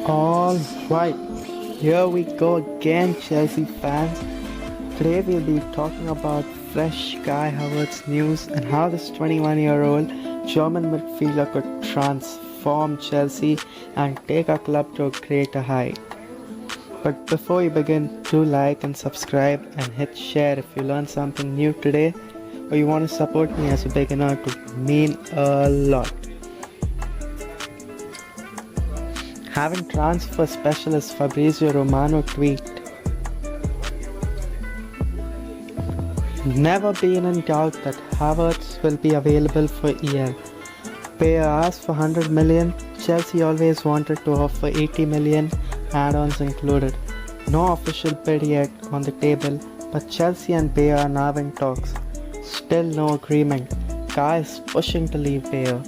Alright, here we go again, Chelsea fans. Today we'll be talking about fresh Kai Havertz news and how this 21-year-old German midfielder could transform Chelsea and take our club to a greater height. But before we begin, do like and subscribe and hit share if you learned something new today or you want to support me as a beginner. It would mean a lot. Having transfer specialist Fabrizio Romano tweet, "Never been in doubt that Havertz will be available for EL. Payer asked for 100 million, Chelsea always wanted to offer 80 million, add-ons included. No official bid yet on the table, but Chelsea and Bayer are now in talks. Still no agreement. Kai is pushing to leave Bayer."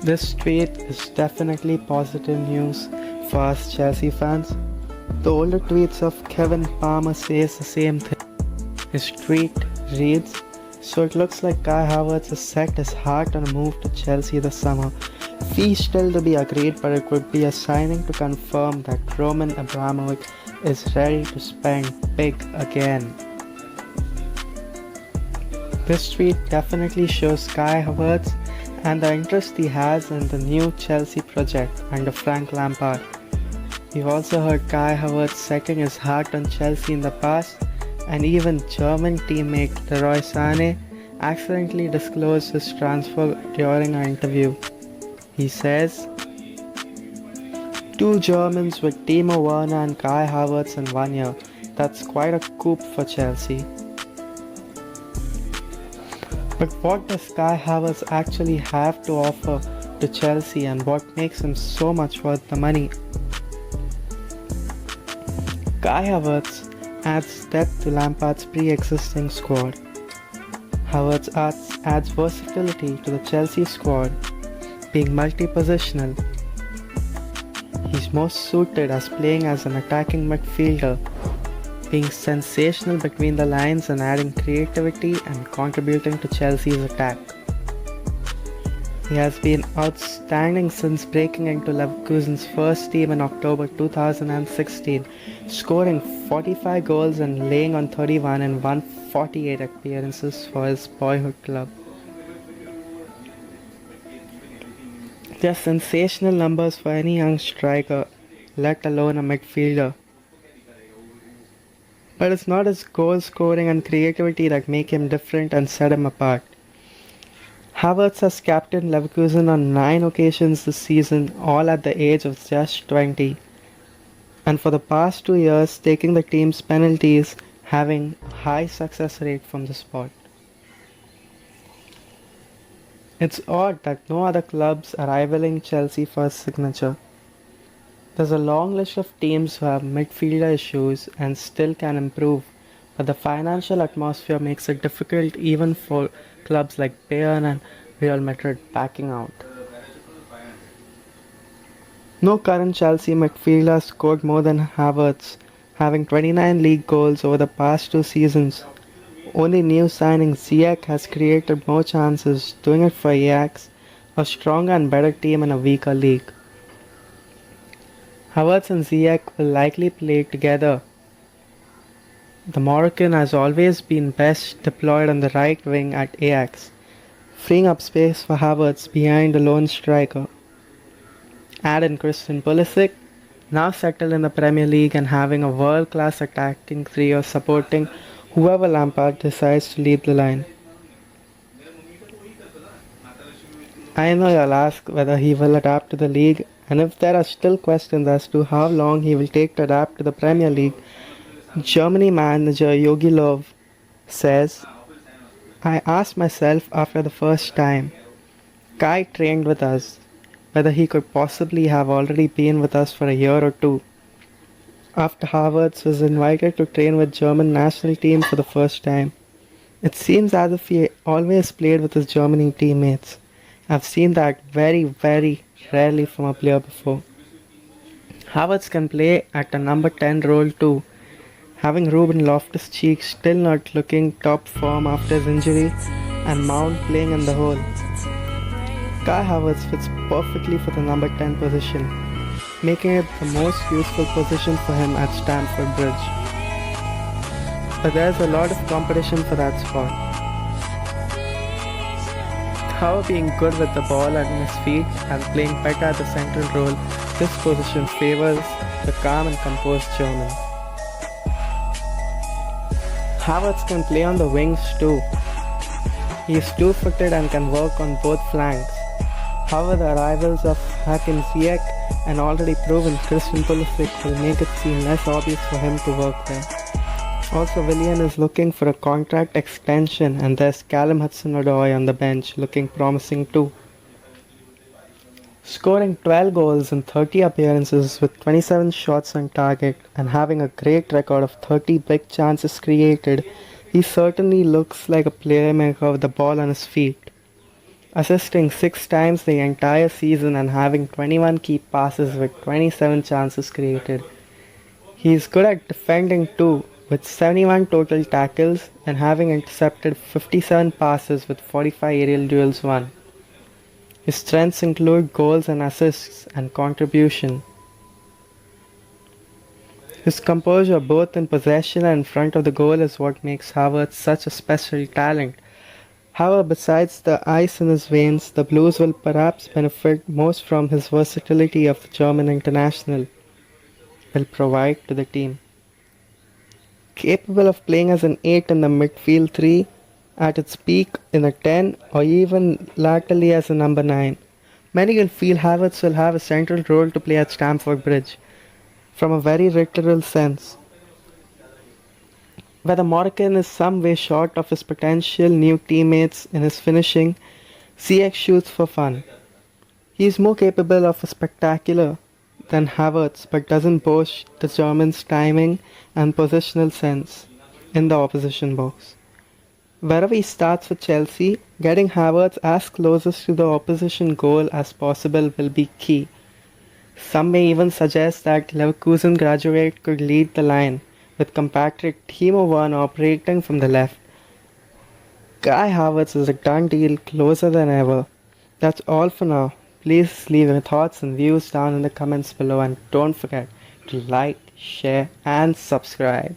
This tweet is definitely positive news for us Chelsea fans. The older tweets of Kevin Palmer says the same thing. His tweet reads, "So it looks like Kai Havertz has set his heart on a move to Chelsea this summer. Fee still to be agreed, but it would be a signing to confirm that Roman Abramovich is ready to spend big again." This tweet definitely shows Kai Havertz and the interest he has in the new Chelsea project under Frank Lampard. We've also heard Kai Havertz setting his heart on Chelsea in the past, and even German teammate Leroy Sané accidentally disclosed his transfer during an interview. He says, "Two Germans with Timo Werner and Kai Havertz in 1 year. That's quite a coup for Chelsea." But what does Kai Havertz actually have to offer to Chelsea, and what makes him so much worth the money? Kai Havertz adds depth to Lampard's pre-existing squad. Havertz adds versatility to the Chelsea squad, being multi-positional. He's most suited as playing as an attacking midfielder, being sensational between the lines and adding creativity and contributing to Chelsea's attack. He has been outstanding since breaking into Leverkusen's first team in October 2016, scoring 45 goals and laying on 31 in 148 appearances for his boyhood club. They are sensational numbers for any young striker, let alone a midfielder. But it's not his goal scoring and creativity that make him different and set him apart. Havertz has captained Leverkusen on 9 occasions this season, all at the age of just 20. And for the past 2 years, taking the team's penalties, having a high success rate from the spot. It's odd that no other clubs are rivaling Chelsea for his signature. There's a long list of teams who have midfielder issues and still can improve, but the financial atmosphere makes it difficult even for clubs like Bayern and Real Madrid backing out. No current Chelsea midfielder scored more than Havertz, having 29 league goals over the past 2 seasons. Only new signing Ziyech has created more chances, doing it for Ajax, a stronger and better team in a weaker league. Havertz and Ziyech will likely play together. The Moroccan has always been best deployed on the right wing at Ajax, freeing up space for Havertz behind the lone striker. Add in Christian Pulisic, now settled in the Premier League and having a world-class attacking trio supporting whoever Lampard decides to lead the line. I know you'll ask whether he will adapt to the league, and if there are still questions as to how long he will take to adapt to the Premier League, Germany manager Jogi Löw says, "I asked myself after the first time Kai trained with us, whether he could possibly have already been with us for a year or two. After Havertz was invited to train with German national team for the first time, it seems as if he always played with his Germany teammates. I've seen that very, very rarely from a player before. Havertz can play at a number 10 role too, having Ruben Loftus-Cheek still not looking top form after his injury and Mount playing in the hole. Kai Havertz fits perfectly for the number 10 position. making it the most useful position for him at Stamford Bridge. But there's a lot of competition for that spot. However, being good with the ball at his feet and playing better at the central role, this position favors the calm and composed German. Havertz can play on the wings too. He is two-footed and can work on both flanks. However, the arrivals of Hakim Ziyech and already proven Christian Pulisic will make it seem less obvious for him to work there. Also, Willian is looking for a contract extension, and there's Callum Hudson-Odoi on the bench looking promising too. Scoring 12 goals in 30 appearances with 27 shots on target and having a great record of 30 big chances created, he certainly looks like a playmaker with the ball on his feet. Assisting 6 times the entire season and having 21 key passes with 27 chances created. He is good at defending too, with 71 total tackles and having intercepted 57 passes with 45 aerial duels won. His strengths include goals and assists and contribution. His composure both in possession and in front of the goal is what makes Havertz such a special talent. However, besides the ice in his veins, the Blues will perhaps benefit most from his versatility of the German international will provide to the team. Capable of playing as an 8 in the midfield 3, at its peak in a 10 or even laterally as a number 9. Many will feel Havertz will have a central role to play at Stamford Bridge, from a very literal sense. Where the Moroccan is some way short of his potential new teammates in his finishing, Ziyech shoots for fun. He is more capable of a spectacular than Havertz but doesn't boast the German's timing and positional sense in the opposition box. Wherever he starts for Chelsea, getting Havertz as closest to the opposition goal as possible will be key. Some may even suggest that Leverkusen graduate could lead the line, with compatriot Timo Werner operating from the left. Kai Havertz is a done deal, closer than ever. That's all for now. Please leave your thoughts and views down in the comments below, and don't forget to like, share and subscribe.